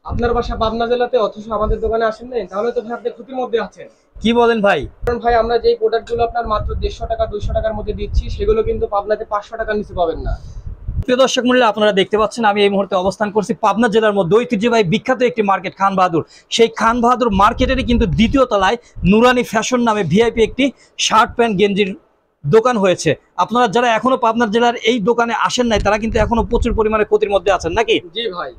আপনার বাসা পাবনা জেলাতে অথচ আমাদের দোকানে আসেন নাই, তাহলে তো ভাই আপনি ক্ষতির মধ্যে আছেন। কি বলেন ভাই? কারণ ভাই আমরা যেই প্রোডাক্টগুলো আপনার মাত্র 150 টাকা 200 টাকার মধ্যে দিচ্ছি, সেগুলো কিন্তু পাবনাতে 500 টাকার নিচে পাবেন না। প্রিয় দর্শক মণ্ডলী, আপনারা দেখতে পাচ্ছেন আমি এই মুহূর্তে অবস্থান করছি পাবনা জেলার মধ্যে ঐতিহ্যবাহী বিখ্যাত একটি মার্কেট খান বাহাদুর। সেই খান বাহাদুর মার্কেটেরই কিন্তু দ্বিতীয় তলায় নুরানি ফ্যাশন নামে ভিআইপি একটি শার্ট প্যান্ট গেঞ্জির দোকান হয়েছে। আপনারা যারা এখনো পাবনা জেলার এই দোকানে আসেন নাই, তারা কিন্তু এখনো প্রচুর পরিমাণে ক্ষতির মধ্যে আছেন নাকি? জি ভাই।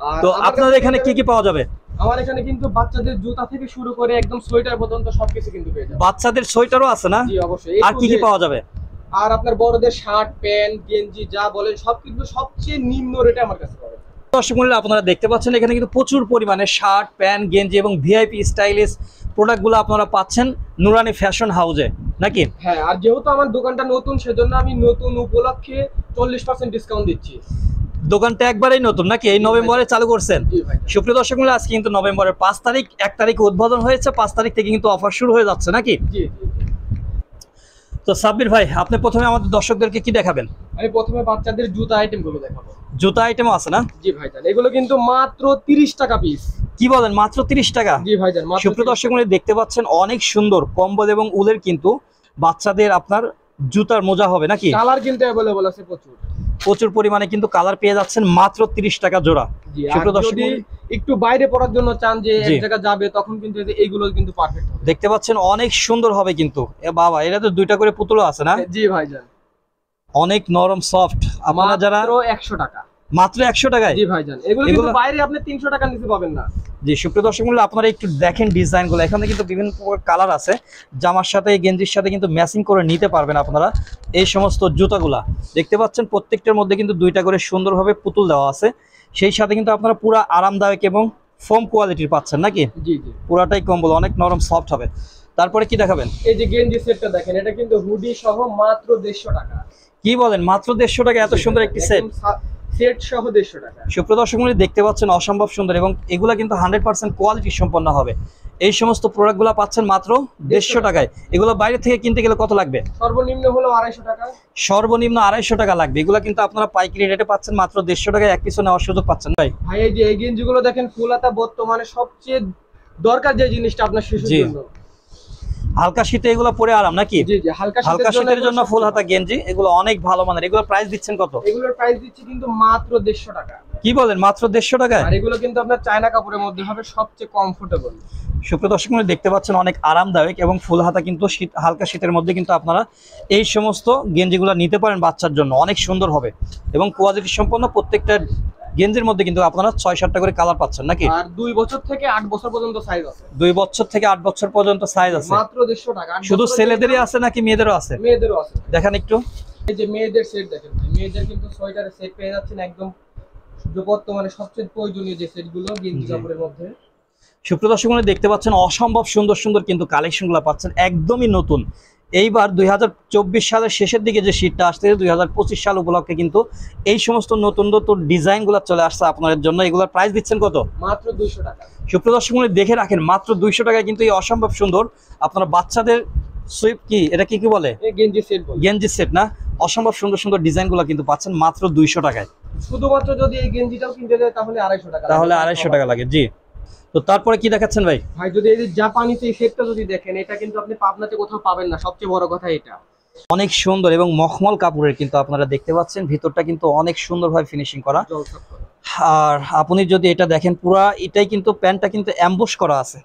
আর তো আমার আপনাদের কাছে এখানে কি কি পাওয়া যাবে? আমার এখানে কিন্তু বাচ্চাদের জুতা থেকে শুরু করে একদম সোয়েটার পর্যন্ত সবকিছু কিন্তু পেয়ে যাবেন। বাচ্চাদের সোয়েটারও আছে না? জি অবশ্যই। A আর to কি Z। কি পাওয়া যাবে? আর আপনার বড়দের শার্ট প্যান্ট গেঞ্জি যা বলেন সব কিন্তু সবচেয়ে নিম্ন রেটে আমার কাছে পাবেন। দর্শক মণ্ডলী, আপনারা দেখতে পাচ্ছেন এখানে কিন্তু প্রচুর পরিমাণে শার্ট প্যান্ট গেঞ্জি এবং ভিআইপি স্টাইলিশ প্রোডাক্টগুলো আপনারা পাচ্ছেন নুরানি ফ্যাশন হাউজে নাকি? হ্যাঁ, আর যেহেতু আমার দোকানটা নতুন, সেজন্য আমি নতুন উপলক্ষে 40% ডিসকাউন্ট দিচ্ছি। দোকানটা একবারেই নতুন নাকি? এই নভেম্বরে চালু করছেন? জি ভাই। সুপ্রিয় দর্শক মণ্ডলী, আজকে কিন্তু নভেম্বরের 5 তারিখ, 1 তারিখে উদ্বোধন হয়েছে, 5 তারিখ থেকে কিন্তু অফার শুরু হয়ে যাচ্ছে নাকি? জি জি জি। তো সাব্বির ভাই, আপনি প্রথমে আমাদের দর্শকদেরকে কি দেখাবেন? আমি প্রথমে বাচ্চাদের জুতা আইটেম গুলো দেখাবো। জুতা আইটেমও আছে না? জি ভাইজান, এগুলো কিন্তু মাত্র 30 টাকা পিস। কি বলেন, মাত্র 30 টাকা? জি ভাইজান, মাত্র সুপ্রিয় 30 দর্শক মণ্ডলী, দেখতে পাচ্ছেন অনেক সুন্দর কম্বল এবং উলের কিন্তু বাচ্চাদের আপনার জুতার মোজা হবে নাকি? কালার কিন্তু अवेलेबल আছে প্রচুর। প্রচুর পরিমাণে কিন্তু কালার পেয়ে যাচ্ছেন মাত্র 30 টাকা জোড়া। জি, আর সুপ্রিয় দর্শক যদি মণ্ডলী, একটু বাইরে পড়ার জন্য চান যে জি। এক জায়গা যাবে, তখন কিন্তু এইগুলো কিন্তু পারফেক্ট হবে। দেখতে পাচ্ছেন অনেক সুন্দর হবে কিন্তু। এ বাবা, এটা তো 2টা করে পুতুলও আছে না? জি ভাইজান, অনেক নরম সফট। আপনারা যারা মাত্র 100 টাকা। মাত্র 100 টাকায়? জি ভাইজান, এগুলো কিন্তু বাইরে আপনি 300 টাকার নিচে পাবেন না। জি সুপ্রিয় দর্শক মণ্ডলী, আপনারা একটু দেখেন ডিজাইনগুলো। এখানে কিন্তু বিভিন্ন প্রকার কালার আছে, জামার সাথে গেঞ্জির সাথে কিন্তু ম্যাচিং করে নিতে পারবেন আপনারা। এই সমস্ত জুতাগুলা দেখতে পাচ্ছেন প্রত্যেকটার মধ্যে কিন্তু 2টা করে সুন্দরভাবে পুতুল দেওয়া আছে। সেই সাথে কিন্তু আপনারা পুরো আরামদায়ক এবং ফোম কোয়ালিটির পাচ্ছেন নাকি? জি জি। পুরাটাই কম্বল, অনেক নরম সফট হবে। তারপরে কি দেখাবেন? এই যে গেঞ্জি সেটটা দেখেন, এটা কিন্তু হুডি সহ মাত্র 150 টাকা। কি বলেন, মাত্র 150 টাকা? এত সুন্দর একটি সেট! সেট সহ 150 টাকা। সুপ্রিয় দর্শক মণ্ডলী, দেখতে পাচ্ছেন অসম্ভব সুন্দর এবং এগুলা কিন্তু 100% কোয়ালিটি সম্পন্ন হবে। এই সমস্ত প্রোডাক্টগুলো পাচ্ছেন মাত্র 150 টাকায়। এগুলো বাইরে থেকে কিনতে গেলে কত লাগবে? সর্বনিম্ন হলো 250 টাকা। সর্বনিম্ন 250 টাকা লাগবে। এগুলো কিন্তু আপনারা পাইকারি রেটে পাচ্ছেন মাত্র 150 টাকায়, এক পিছু নেওয়ার সুযোগ পাচ্ছেন ভাই। ভাই এই যে এই গেঞ্জিগুলো দেখেন, ফুল হাতা বর্তমানে সবচেয়ে দরকার যে জিনিসটা আপনার শিশুর জি। জন্য। হালকা শীতে এগুলো পরে আরাম নাকি? জি জি, হালকা হালকা শীতের জন্য ফুল হাতা গেঞ্জি। গেঞ্জি, এগুলো অনেক ভালো মানের। এগুলো প্রাইস দিচ্ছেন কত? এগুলোর প্রাইস দিচ্ছি কিন্তু মাত্র 150 টাকা। কি বলেন, মাত্র 150 টাকায়? আর এগুলো কিন্তু আপনার চায়না কাপড়ের মধ্যে হবে, সবচেয়ে কমফোর্টেবল। সুপ্রিয় দর্শক মণ্ডলী, দেখতে পাচ্ছেন অনেক আরামদায়ক এবং ফুল হাতা কিন্তু শীত, হালকা শীতের মধ্যে কিন্তু আপনারা এই সমস্ত গেঞ্জিগুলো নিতে পারেন বাচ্চার জন্য। অনেক সুন্দর হবে এবং কোয়ালিটি সম্পন্ন। প্রত্যেকটা গেঞ্জির মধ্যে কিন্তু আপনারা 6-7টা করে কালার পাচ্ছেন নাকি? আর 2 বছর থেকে 8 বছর পর্যন্ত সাইজ আছে। 2 বছর থেকে 8 বছর পর্যন্ত সাইজ আছে। মাত্র 150 টাকা। 8 শুধু বছরের ছেলেদেরই জন্য আছে নাকি মেয়েদেরও আছে? মেয়েদেরও আছে। দেখেন একটু। এই যে মেয়েদের সেট দেখেন ভাই, মেয়েদের কিন্তু সোয়েটারের সেট পেয়ে যাচ্ছেন একদম বর্তমানে সবচেয়ে প্রয়োজনীয় যে সেটগুলো গেঞ্জি জি। কাপড়ের মধ্যে। সুপ্রিয় দর্শক মণ্ডলী, দেখতে পাচ্ছেন অসম্ভব সুন্দর সুন্দর কিন্তু কালেকশনগুলো পাচ্ছেন, একদমই নতুন। এইবার 2024 সালের শেষের দিকে যে শীতটা আসছে, 2025 সাল উপলক্ষে কিন্তু এই সমস্ত নতুন নতুন ডিজাইনগুলো চলে আসছে আপনাদের জন্য। এগুলোর প্রাইস দিচ্ছেন কত? মাত্র 200 টাকা। সুপ্রিয় দর্শক মণ্ডলী, দেখে রাখেন মাত্র 200 টাকায় কিন্তু এই অসম্ভব সুন্দর আপনারা বাচ্চাদের সুইপ, কি এটা কি কি বলে, এই গেঞ্জি সেট বলে। গেঞ্জি সেট না, অসম্ভব সুন্দর সুন্দর ডিজাইনগুলো কিন্তু পাচ্ছেন মাত্র 200 টাকায়। শুধুমাত্র যদি এই গেঞ্জিটাও কিনতে যায় তাহলে 250 টাকা। তাহলে 250 টাকা লাগে। জি। তো তারপরে কি দেখাচ্ছেন ভাই? ভাই যদি এই যে জাপানিজ এই সেটটা যদি দেখেন, এটা কিন্তু আপনি পাবনাতে কোথাও পাবেন না, সবচেয়ে বড় কথা এটা। অনেক সুন্দর এবং মখমল কাপড়ের কিন্তু আপনারা দেখতে পাচ্ছেন, ভিতরটা কিন্তু অনেক সুন্দরভাবে ফিনিশিং করা। জলছাপ করা। আর আপনি যদি এটা দেখেন, পুরা এটাই কিন্তু প্যান্টটা কিন্তু অ্যাম্বুশ করা আছে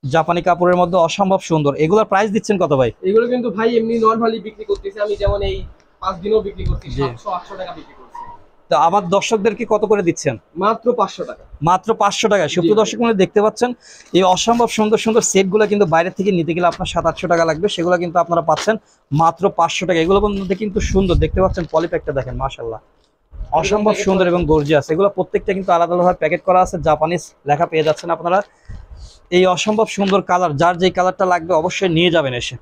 জাপানি কাপড়ের মধ্যে, অসম্ভব সুন্দর। এগুলোর প্রাইস দিচ্ছেন কত ভাই? এগুলো কিন্তু ভাই এমনি নরমালি বিক্রি করতেছি আমি, যেমন এই 5 দিনও বিক্রি করছি, জি। 700-800 টাকা বিক্রি করছি। তো আমার দর্শকদেরকে কত করে দিচ্ছেন? মাত্র 500 টাকা। মাত্র 500 টাকা। সুপ্রিয় দর্শক মণ্ডলী, দেখতে পাচ্ছেন এই অসম্ভব সুন্দর সুন্দর সেটগুলো কিন্তু বাইরে থেকে নিতে গেলে আপনার 700-800 টাকা লাগবে, সেগুলো কিন্তু আপনারা পাচ্ছেন মাত্র 500 টাকা। এগুলোর মধ্যে কিন্তু সুন্দর, দেখতে পাচ্ছেন পলিপ্যাকটা দেখেন, মাশাআল্লাহ অসম্ভব সুন্দর এবং গর্জিয়াস। এগুলো প্রত্যেকটা কিন্তু আলাদা আলাদা প্যাকেট করা আছে, জাপানিজ লেখা পেয়ে যাচ্ছেন আপনারা। এই অসম্ভব সুন্দর কালার, যার যেই কালারটা লাগবে অবশ্যই নিয়ে যাবেন এসে।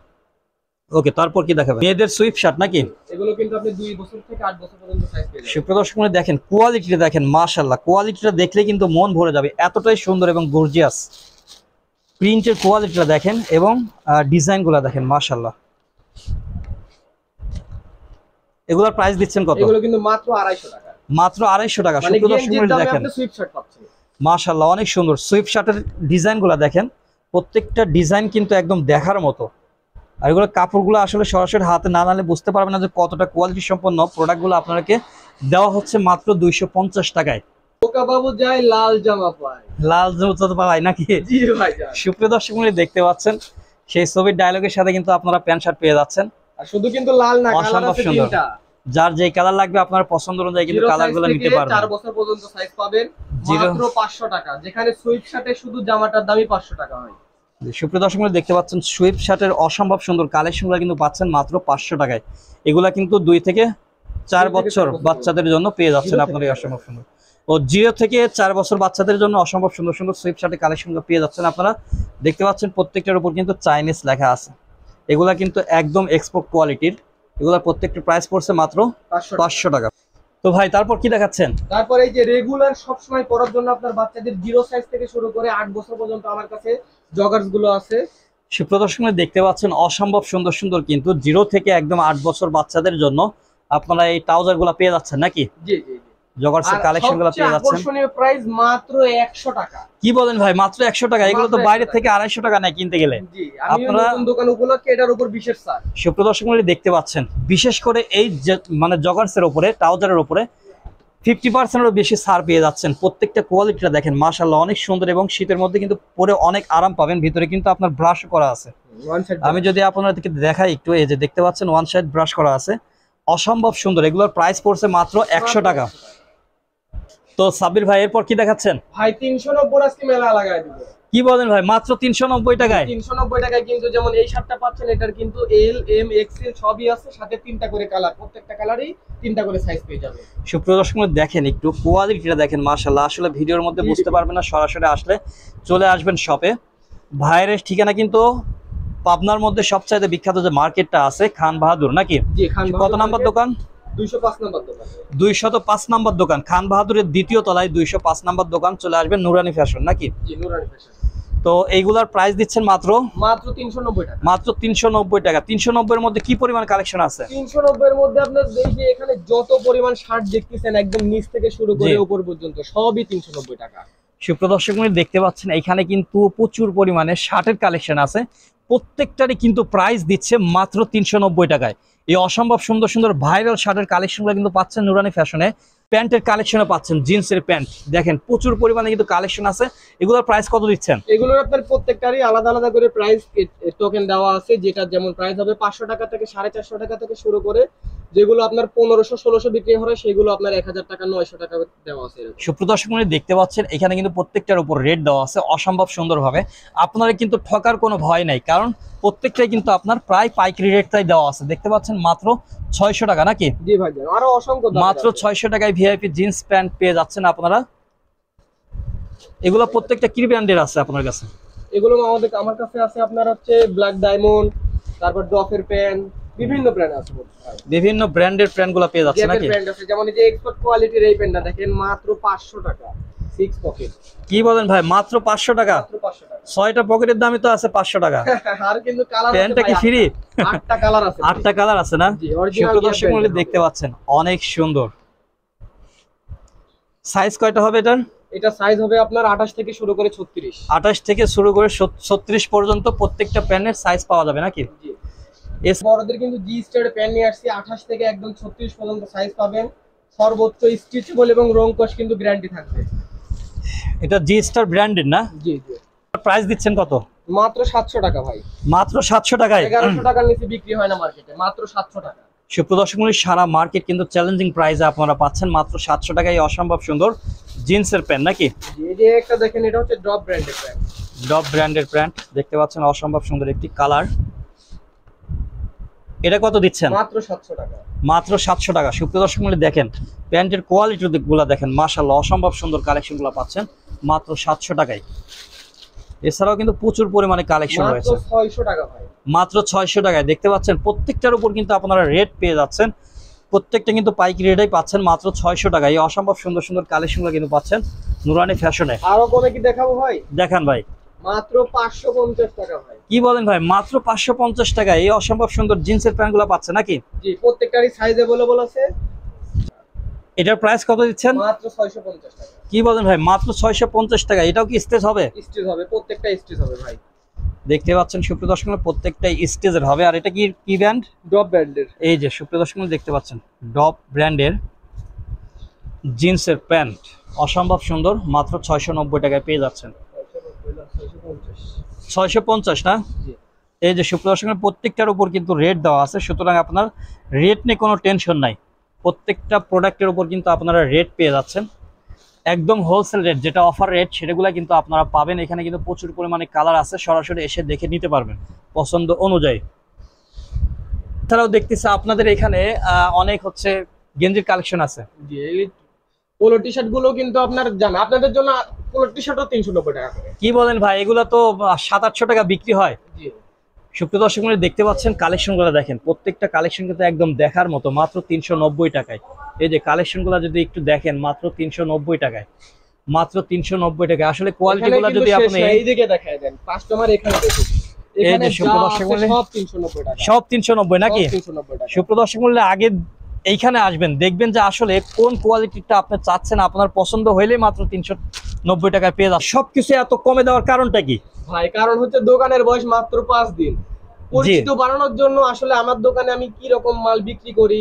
ওকে, তারপর কি দেখাবেন? মেয়েদের সুইপ শার্ট নাকি? এগুলো কিন্তু আপনি 2 বছর থেকে 8 বছর পর্যন্ত সাইজ পেয়ে যাবেন। সুপ্রিয় দর্শক মণ্ডলী, দেখেন কোয়ালিটিটা দেখেন, মাশাআল্লাহ কোয়ালিটিটা দেখলে কিন্তু মন ভরে যাবে, এতটাই সুন্দর এবং গর্জিয়াস। প্রিন্টের কোয়ালিটিটা দেখেন এবং ডিজাইনগুলো দেখেন, মাশাআল্লাহ। এগুলোর প্রাইস দিচ্ছেন কত? এগুলো কিন্তু মাত্র 250 টাকা। মাত্র 250 টাকা। মানে সুপ্রিয় দর্শক গেঞ্জির মণ্ডলী, দামে দেখেন আপনি সুইপ শার্ট পাচ্ছেন। মাশাআল্লাহ অনেক সুন্দর। সুইফট শার্টের ডিজাইনগুলো দেখেন, প্রত্যেকটা ডিজাইন কিন্তু একদম দেখার মতো। আর এগুলো কাপড়গুলো আসলে সরাসরি হাতে না নালে বুঝতে পারবেন না যে কতটা কোয়ালিটি সম্পন্ন প্রোডাক্টগুলো আপনাকে দেওয়া হচ্ছে মাত্র 250 টাকায়। বোকা বাবু যায় লাল জামা পায়, লাল জুতো পাওয়াই নাকি? জি ভাইজান। সুপ্রিয় দর্শক মণ্ডলী দেখতে পাচ্ছেন সেই ছবির ডায়লগের সাথে কিন্তু আপনারা প্যান্ট শার্ট পেয়ে যাচ্ছেন। আর শুধু কিন্তু লাল না, কালার অসম্ভব আছে সুন্দর। তিনটা। যার যে কালার লাগবে আপনার পছন্দ অনুযায়ী কিন্তু কালারগুলো নিতে পারবেন। 4 বছর পর্যন্ত সাইজ পাবেন মাত্র 500 টাকা, যেখানে সুইফট শার্টে শুধু জামাটার দামই 500 টাকা হয়। সুপ্রিয় দর্শক মণ্ডলী দেখতে পাচ্ছেন সুইফট শার্টের অসম্ভব সুন্দর কালেকশনগুলো কিন্তু পাচ্ছেন মাত্র 500 টাকায়। এগুলা কিন্তু 2 থেকে 4 বছর বাচ্চাদের জন্য পেয়ে যাচ্ছেন আপনারা এই অসম্ভব সুন্দর। ও 0 থেকে 4 বছর বাচ্চাদের জন্য অসম্ভব সুন্দর সুন্দর সুইফট শার্টের কালেকশনগুলো পেয়ে যাচ্ছেন আপনারা। দেখতে পাচ্ছেন প্রত্যেকটার উপর কিন্তু চাইনিজ লেখা আছে। এগুলা কিন্তু একদম এক্সপোর্ট কোয়ালিটির। এগুলা প্রত্যেকটা প্রাইস পড়ছে মাত্র 500 টাকা। তো ভাই তারপর কি দেখাচ্ছেন? তারপর এই যে রেগুলার সব সময় পরার জন্য আপনার বাচ্চাদের 0 সাইজ থেকে শুরু করে 8 বছর পর্যন্ত আমার কাছে জগার্স গুলো আছে। সুপ্রদর্শনে দেখতে পাচ্ছেন অসম্ভব সুন্দর সুন্দর কিন্তু 0 থেকে একদম 8 বছর বাচ্চাদের জন্য আপনারা এই ট্রাউজার গুলা পেয়ে যাচ্ছেন নাকি? জি জি জি। জগার্সের কালেকশন গুলো পেয়ে যাচ্ছেন। আকর্ষণীয় প্রাইস মাত্র 100 টাকা। কি বলেন ভাই, মাত্র 100 টাকা? এগুলো তো বাইরে থেকে 250 টাকা নেয় কিনতে গেলে। জি, আমি নতুন দোকান উপলক্ষে এটার উপর বিশেষ ছাড়। সুপ্রদর্শক মণ্ডলী দেখতে পাচ্ছেন বিশেষ করে এই মানে জগার্সের উপরে ট্রাউজারের উপরে 50%-এরও বেশি ছাড় পেয়ে যাচ্ছেন। প্রত্যেকটা কোয়ালিটিটা দেখেন মাশাআল্লাহ অনেক সুন্দর এবং শীতের মধ্যে কিন্তু পরে অনেক আরাম পাবেন। ভিতরে কিন্তু আপনার ব্রাশ করা আছে। আমি যদি আপনাদেরকে দেখাই একটু, এই যে দেখতে পাচ্ছেন ওয়ান সাইড ব্রাশ করা আছে, অসম্ভব সুন্দর। এগুলোর প্রাইস পড়ছে মাত্র 100 টাকা। তো সাব্বির ভাই এরপর কি দেখাচ্ছেন? ভাই 390 আজকে মেলা লাগায় দিব। কি বলেন ভাই, মাত্র 390 টাকায়? 390 টাকায় কিন্তু যেমন এই শার্টটা পাচ্ছেন, এটার কিন্তু এল এম এক্সেল সবই আছে, সাথে 3টা করে কালার, প্রত্যেকটা কালারই 3টা করে সাইজ পেয়ে যাবে। সুপ্রদর্শক দেখেন একটু কোয়ালিটিটা দেখেন মাশাআল্লাহ। আসলে ভিডিওর মধ্যে বুঝতে পারবেন না, সরাসরি আসলে চলে আসবেন শপে। ভাইয়ের ঠিকানা কিন্তু পাবনার মধ্যে সবচাইতে বিখ্যাত যে মার্কেটটা আছে খান বাহাদুর নাকি? জি, খান বাহাদুর। কত নাম্বার দোকান? 205 নাম্বার দোকান। 205 নাম্বার দোকান, খান বাহাদুরের দ্বিতীয় তলায় 205 নাম্বার দোকান। চলে আসবেন নুরানি ফ্যাশন নাকি? জি, নুরানি ফ্যাশন। তো এইগুলার প্রাইস দিচ্ছেন মাত্র 390 টাকা। মাত্র 390 টাকা। 390 এর মধ্যে কি পরিমাণ কালেকশন আছে? 390 এর মধ্যে আপনার এই যে এখানে যত পরিমাণ শার্ট দেখতেছেন একদম নিচ থেকে শুরু করে উপর পর্যন্ত সবই 390 টাকা। সুপ্রদর্শক দেখতে পাচ্ছেন এখানে কিন্তু প্রচুর পরিমাণে শার্টের কালেকশন আছে। প্রত্যেকটারই কিন্তু প্রাইস দিচ্ছে মাত্র 390 টাকায়। এই অসম্ভব সুন্দর সুন্দর ভাইরাল শার্টের কালেকশনগুলো কিন্তু পাচ্ছেন নুরানি ফ্যাশনে। প্যান্টের কালেকশনও পাচ্ছেন, জিন্সের প্যান্ট দেখেন প্রচুর পরিমাণে কিন্তু কালেকশন আছে। এগুলোর প্রাইস কত দিচ্ছেন? এগুলোর আপনার প্রত্যেকটারই আলাদা আলাদা করে প্রাইস টোকেন দেওয়া আছে, যেটা যেমন প্রাইস হবে 500 টাকা থেকে 450 টাকা থেকে শুরু করে, যেগুলো আপনার 1500-1600 বিক্রি হয় সেগুলো আপনার 1000 টাকা 900 টাকা দেওয়া আছে। সুপ্রদর্শক দেখতে পাচ্ছেন এখানে কিন্তু প্রত্যেকটার উপর রেট দেওয়া আছে অসম্ভব সুন্দরভাবে। আপনারা কিন্তু ঠকার কোনো ভয় নাই, কারণ প্রত্যেকটাই কিন্তু আপনার প্রায় পাইকারি রেটটাই দেওয়া আছে। দেখতে পাচ্ছেন মাত্র 600 টাকা নাকি? জি ভাই, আরো অসংখ্য মাত্র 600 টাকায় ভিআইপি জিন্স প্যান্ট পেয়ে যাচ্ছেন আপনারা। এগুলো প্রত্যেকটা কি ব্র্যান্ডের আছে আপনার কাছে? এগুলো আমার কাছে আছে আপনার হচ্ছে ব্ল্যাক ডায়মন্ড, তারপর ডফের প্যান্ট, বিভিন্ন ব্র্যান্ড আছে। বিভিন্ন ব্র্যান্ডের প্যান্টগুলো পেয়ে যাচ্ছে নাকি? ব্র্যান্ড আছে, যেমন এই যে এক্সপোর্ট কোয়ালিটির এই প্যান্টটা দেখেন মাত্র 500 টাকা, 6 পকেট। কি বলেন ভাই, মাত্র 500 টাকা? মাত্র 500 টাকা। 6টা পকেটের দামই তো আছে 500 টাকা। আর কিন্তু কালার আছে, প্যান্টটা কি ফ্রি? 8টা কালার আছে। 8টা কালার আছে না? জি, অরিজিনাল দর্শক মণ্ডলী দেখতে পাচ্ছেন অনেক সুন্দর। সাইজ কয়টা হবে এটার? এটা সাইজ হবে আপনার 28 থেকে শুরু করে 36। 28 থেকে শুরু করে 36 পর্যন্ত প্রত্যেকটা প্যান্টের সাইজ পাওয়া যাবে নাকি? জি। বড়দের কিন্তু জি স্টার প্যান্ট নিয়ে আসছি, 28 থেকে একদম 36 পর্যন্ত সাইজ পাবেন। সর্বোচ্চ স্ট্রেচেবল এবং রং কস কিন্তু গ্যারান্টি থাকবে। এটা জি স্টার ব্র্যান্ডের না? জি জি। প্রাইস দিচ্ছেন কত? মাত্র 700 টাকা ভাই। মাত্র 700 টাকায়? 1100 টাকার নিচে বিক্রি হয় না মার্কেটে, মাত্র 700 টাকা। সুপ্রদর্শক মণ্ডলী সারা মার্কেট কিন্তু চ্যালেঞ্জিং প্রাইসে আপনারা পাচ্ছেন মাত্র 700 টাকায় অসম্ভব সুন্দর জিন্সের প্যান্ট নাকি? এই যে একটা দেখেন, এটা হচ্ছে ড্রপ ব্র্যান্ডের প্যান্ট। ডপ ব্র্যান্ডের প্যান্ট দেখতে পাচ্ছেন অসম্ভব সুন্দর একটি কালার। এটা কত দিচ্ছেন? মাত্র 700 টাকা। মাত্র 700 টাকা। সুপ্রদর্শক মণ্ডলী দেখেন প্যান্টের কোয়ালিটি গুলো দেখেন মাশাআল্লাহ, অসম্ভব সুন্দর কালেকশনগুলো পাচ্ছেন মাত্র 700 টাকায়। এছাড়াও কিন্তু প্রচুর পরিমাণে কালেকশন রয়েছে। মাত্র 600 টাকা ভাই। মাত্র 600 টাকায় দেখতে পাচ্ছেন প্রত্যেকটার উপর কিন্তু আপনারা রেট পেয়ে যাচ্ছেন। প্রত্যেকটা কিন্তু পাইকারি রেটেই পাচ্ছেন মাত্র 600 টাকায়। এই অসম্ভব সুন্দর সুন্দর কালেকশনগুলো কিন্তু পাচ্ছেন নুরানি ফ্যাশনে। আরো কমে কি দেখাবো ভাই? দেখান ভাই। মাত্র 550 টাকা ভাই। কি বলেন ভাই, মাত্র 550 টাকায় এই অসম্ভব সুন্দর জিন্সের প্যান্টগুলো পাচ্ছে নাকি? জি, প্রত্যেকটারই সাইজ अवेलेबल আছে। এটার প্রাইস কত দিচ্ছেন? মাত্র 650 টাকা। কি বলেন ভাই, মাত্র 650 টাকা? এটাও কি স্টেজ হবে? স্টিচ হবে, প্রত্যেকটা স্টিচ হবে ভাই। দেখতে পাচ্ছেন সুপ্রিয় দর্শক, প্রত্যেকটাই স্টেজের হবে। আর এটা কি কি ব্র্যান্ড? ডব ব্র্যান্ডের। এই যে সুপ্রিয় দর্শক দেখতে পাচ্ছেন ডব ব্র্যান্ডের জিন্সের প্যান্ট, অসম্ভব সুন্দর, মাত্র 690 টাকায় পেয়ে যাচ্ছেন। 650 না? এই যে সুপ্রিয় দর্শক, প্রত্যেকটার উপর কিন্তু রেট দেওয়া আছে, সুতরাং আপনার রেট নিয়ে কোনো টেনশন নাই। প্রত্যেকটা প্রোডাক্টের উপর কিন্তু আপনারা রেট পেয়ে যাচ্ছেন, একদম হোলসেল রেট, যেটা অফার রেট সেটাগুলো কিন্তু আপনারা পাবেন। এখানে কিন্তু প্রচুর পরিমাণে কালার আছে, সরাসরি এসে দেখে নিতে পারবেন পছন্দ অনুযায়ী। এছাড়াও দেখতেছি আপনাদের এখানে অনেক হচ্ছে গেঞ্জির কালেকশন আছে। জি, এই পোলো টি শার্ট গুলো কিন্তু আপনার জানা, আপনাদের জন্য পোলো টি শার্টও 390 টাকা করে। কি বলেন ভাই, এগুলো তো 700-800 টাকা বিক্রি হয়। জি, সুপ্রিয় দর্শক দেখতে পাচ্ছেন কালেকশনগুলো দেখেন, প্রত্যেকটা কালেকশন কিন্তু একদম দেখার মতো, মাত্র 390 টাকায়। এই যে কালেকশনগুলো যদি একটু দেখেন, মাত্র 390 টাকায়, মাত্র 390 টাকায়। আসলে কোয়ালিটিগুলো যদি আপনি এইদিকে দেখায় দেন, কাস্টমার এখানে দেখুন, এই যে এখানে সুপ্রিয় দর্শক সব 390 টাকা, সব 390 নাকি? 390 টাকা। সুপ্রিয় দর্শক আগে এইখানে আসবেন, দেখবেন যে আসলে কোন কোয়ালিটিটা আপনি চাচ্ছেন, আপনার পছন্দ হইলে মাত্র 390 টাকায় পেয়ে যাচ্ছে। সবকিছু এত কমে দেওয়ার কারণটা কি ভাই? কারণ হচ্ছে দোকানের বয়স মাত্র 5 দিন, পরিচিত বাড়ানোর জন্য আসলে আমার দোকানে আমি কি রকম মাল বিক্রি করি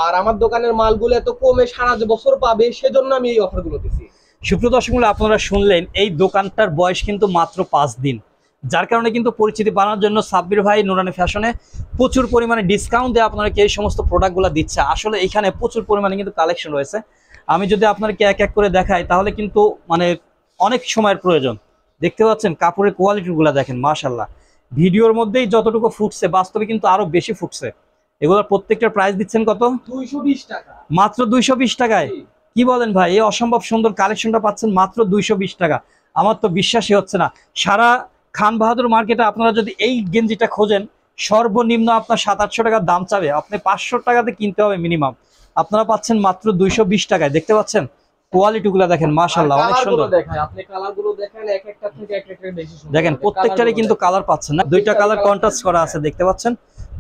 আর আমার দোকানের মালগুলো এত কমে সারা বছর পাবে, সেজন্য আমি এই অফারগুলো দিছি। সুপ্রিয় দর্শক আপনারা শুনলেন, এই দোকানটার বয়স কিন্তু মাত্র 5 দিন, যার কারণে কিন্তু পরিচিতি বাড়ানোর জন্য সাব্বির ভাই নুরানি ফ্যাশনে প্রচুর পরিমাণে ডিসকাউন্ট দিয়ে আপনাদেরকে এই সমস্ত প্রোডাক্টগুলো দিচ্ছে। আসলে এখানে প্রচুর পরিমাণে কিন্তু কালেকশন রয়েছে, আমি যদি আপনাদেরকে এক এক করে দেখাই তাহলে কিন্তু মানে অনেক সময়ের প্রয়োজন। দেখতে পাচ্ছেন কাপড়ের কোয়ালিটিগুলো দেখেন, মাশাআল্লাহ, ভিডিওর মধ্যেই যতটুকু ফুটছে বাস্তবে কিন্তু আরো বেশি ফুটছে। এগুলোর প্রত্যেকটার প্রাইস দিচ্ছেন কত? 220 টাকা, মাত্র 220 টাকায়। কি বলেন ভাই, এই অসম্ভব সুন্দর কালেকশনটা পাচ্ছেন মাত্র 220 টাকা? আমার তো বিশ্বাসই হচ্ছে না। সারা খান বাহাদুর মার্কেটে আপনারা যদি এই গেঞ্জিটা খোঁজেন, সর্বনিম্ন আপনার 700-800 টাকার দাম চাবে, আপনি 500 টাকাতে কিনতে হবে মিনিমাম। আপনারা পাচ্ছেন মাত্র 220 টাকায়। দেখতে পাচ্ছেন কোয়ালিটিগুলো দেখেন, মাশাআল্লাহ, অনেক সুন্দর। আপনি কালারগুলো দেখেন, এক একটা থেকে এক একটা বেশি সুন্দর। দেখেন প্রত্যেকটারই কিন্তু কালার পাচ্ছেন না, দুইটা কালার কন্ট্রাস্ট করা আছে, দেখতে পাচ্ছেন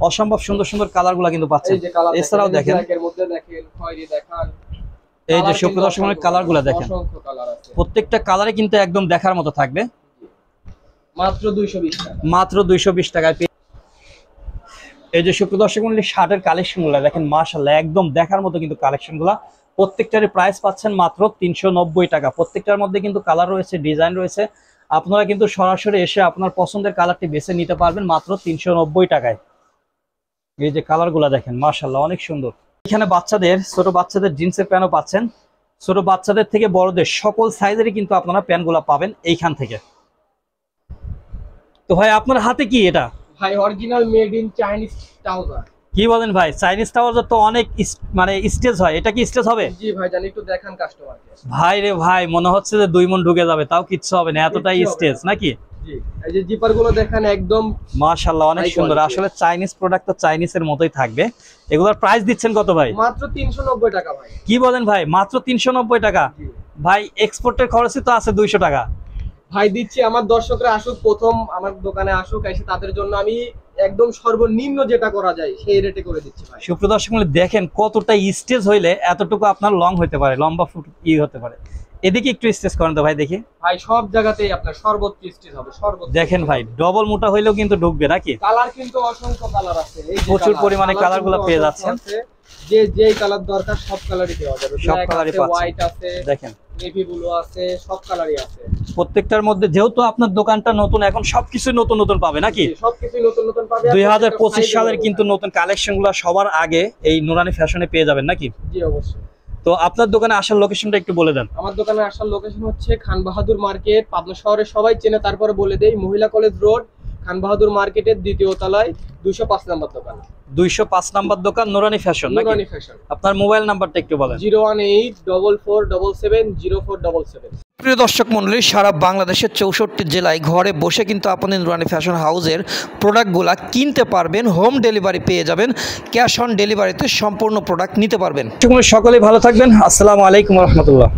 অসম্ভব সুন্দর সুন্দর কালারগুলো কিন্তু পাচ্ছেন। এছাড়াও দেখেন, এর মধ্যে দেখেন খয়েরি দেখান, এই যে সুপ্রিয় দর্শক কালারগুলো দেখেন, প্রত্যেকটা কালারে কিন্তু একদম দেখার মতো থাকবে। মাত্র 220 টাকা, মাত্র 220 টাকায়। এই যে সুপ্রিয় দর্শক শার্টের কালেকশনগুলো দেখেন, মাশাআল্লাহ, একদম দেখার মতো কিন্তু কালেকশনগুলো। প্রত্যেকটারই প্রাইস পাচ্ছেন মাত্র 390 টাকা। প্রত্যেকটার মধ্যে কিন্তু কালার রয়েছে, ডিজাইন রয়েছে, আপনারা কিন্তু সরাসরি এসে আপনার পছন্দের কালারটি বেছে নিতে পারবেন মাত্র 390 টাকায়। এই যে কালারগুলো দেখেন, মাশাআল্লাহ, অনেক সুন্দর। এখানে বাচ্চাদের, ছোট বাচ্চাদের জিন্সের প্যান্টও পাচ্ছেন, ছোট বাচ্চাদের থেকে বড়দের সকল সাইজেরই কিন্তু আপনারা প্যান্টগুলো পাবেন এইখান থেকে। তো ভাই আপনার হাতে কি এটা? ভাই original made in Chinese trouser. কি বলেন ভাই, চাইনিজ ট্রাউজার তো অনেক মানে স্টেজ হয়, এটা কি স্টেজ হবে? জি ভাই, জানি, একটু দেখান কাস্টমারকে। ভাই রে ভাই, মনে হচ্ছে যে 2 মণ ঢুকে যাবে, তাও কিচ্ছু হবে না, এতটাই স্টেজ নাকি? জি, এই যে জিপার গুলো দেখেন, একদম মাশাআল্লাহ, অনেক সুন্দর। আসলে চাইনিজ প্রোডাক্ট তো চাইনিজের মতোই থাকবে। এগুলোর প্রাইস দিচ্ছেন কত ভাই? মাত্র 390 টাকা ভাই। কি বলেন ভাই, মাত্র 390 টাকা? ভাই এক্সপোর্টের খরচই তো আছে 200 টাকা। ভাই দিচ্ছি, আমার দর্শকরা আসুক, প্রথম আমার দোকানে আসুক, এসে তাদের জন্য আমি একদম সর্বনিম্ন যেটা করা যায় সেই রেটে করে দিচ্ছি ভাই। সুপ্রিয় দর্শক দেখেন কতটা স্টেজ হইলে এতটুকু আপনার লং হতে পারে, লম্বা ফুট হতে পারে। এদিকে একটু স্টেজ করেন তো ভাই দেখি। ভাই সব জায়গাতেই আপনার সর্বোচ্চ স্টেজ হবে, সর্বোচ্চ। দেখেন ভাই, ডবল মোটা হইলেও কিন্তু ঢুকবে নাকি? কালার কিন্তু অসংখ্য কালার আছে, এই প্রচুর পরিমাণে কালারগুলো পেয়ে যাচ্ছেন। যে যেই কালার দরকার সব কালারই দেওয়া যাবে, সব কালারই পাচ্ছেন। হোয়াইট আছে, দেখেন নেভি ব্লু আছে, সব কালারই আছে। প্রত্যেকটার মধ্যে যেহেতু আপনার দোকানটা নতুন, এখন সবকিছু নতুন নতুন পাবে নাকি? সবকিছু নতুন নতুন পাবে। 2025 সালের কিন্তু নতুন কালেকশনগুলো সবার আগে এই নুরানি ফ্যাশনে পেয়ে যাবেন নাকি? জি অবশ্যই। তো আপনার দোকানে আসার লোকেশনটা একটু বলে দেন। আমার দোকানে আসার লোকেশন হচ্ছে খান বাহাদুর মার্কেট, পাবনা শহরে সবাই চেনে, তারপরে বলে দেই, মহিলা কলেজ রোড, খান বাহাদুর মার্কেটের দ্বিতীয় তলায় 205 নম্বর দোকান। 205 নম্বর দোকান নুরানি ফ্যাশন নাকি? নুরানি ফ্যাশন। আপনার মোবাইল নাম্বারটা একটু বলেন। 01844770477। প্রিয় দর্শক মণ্ডলী, সারা বাংলাদেশের 64 জেলায় ঘরে বসে কিন্তু আপনি নুরানি ফ্যাশন হাউসের প্রোডাক্টগুলো কিনতে পারবেন, হোম ডেলিভারি পেয়ে যাবেন, ক্যাশ অন ডেলিভারিতে সম্পূর্ণ প্রোডাক্ট নিতে পারবেন। সকলেই ভালো থাকবেন, আসসালামু আলাইকুম রহমতুল্লাহ।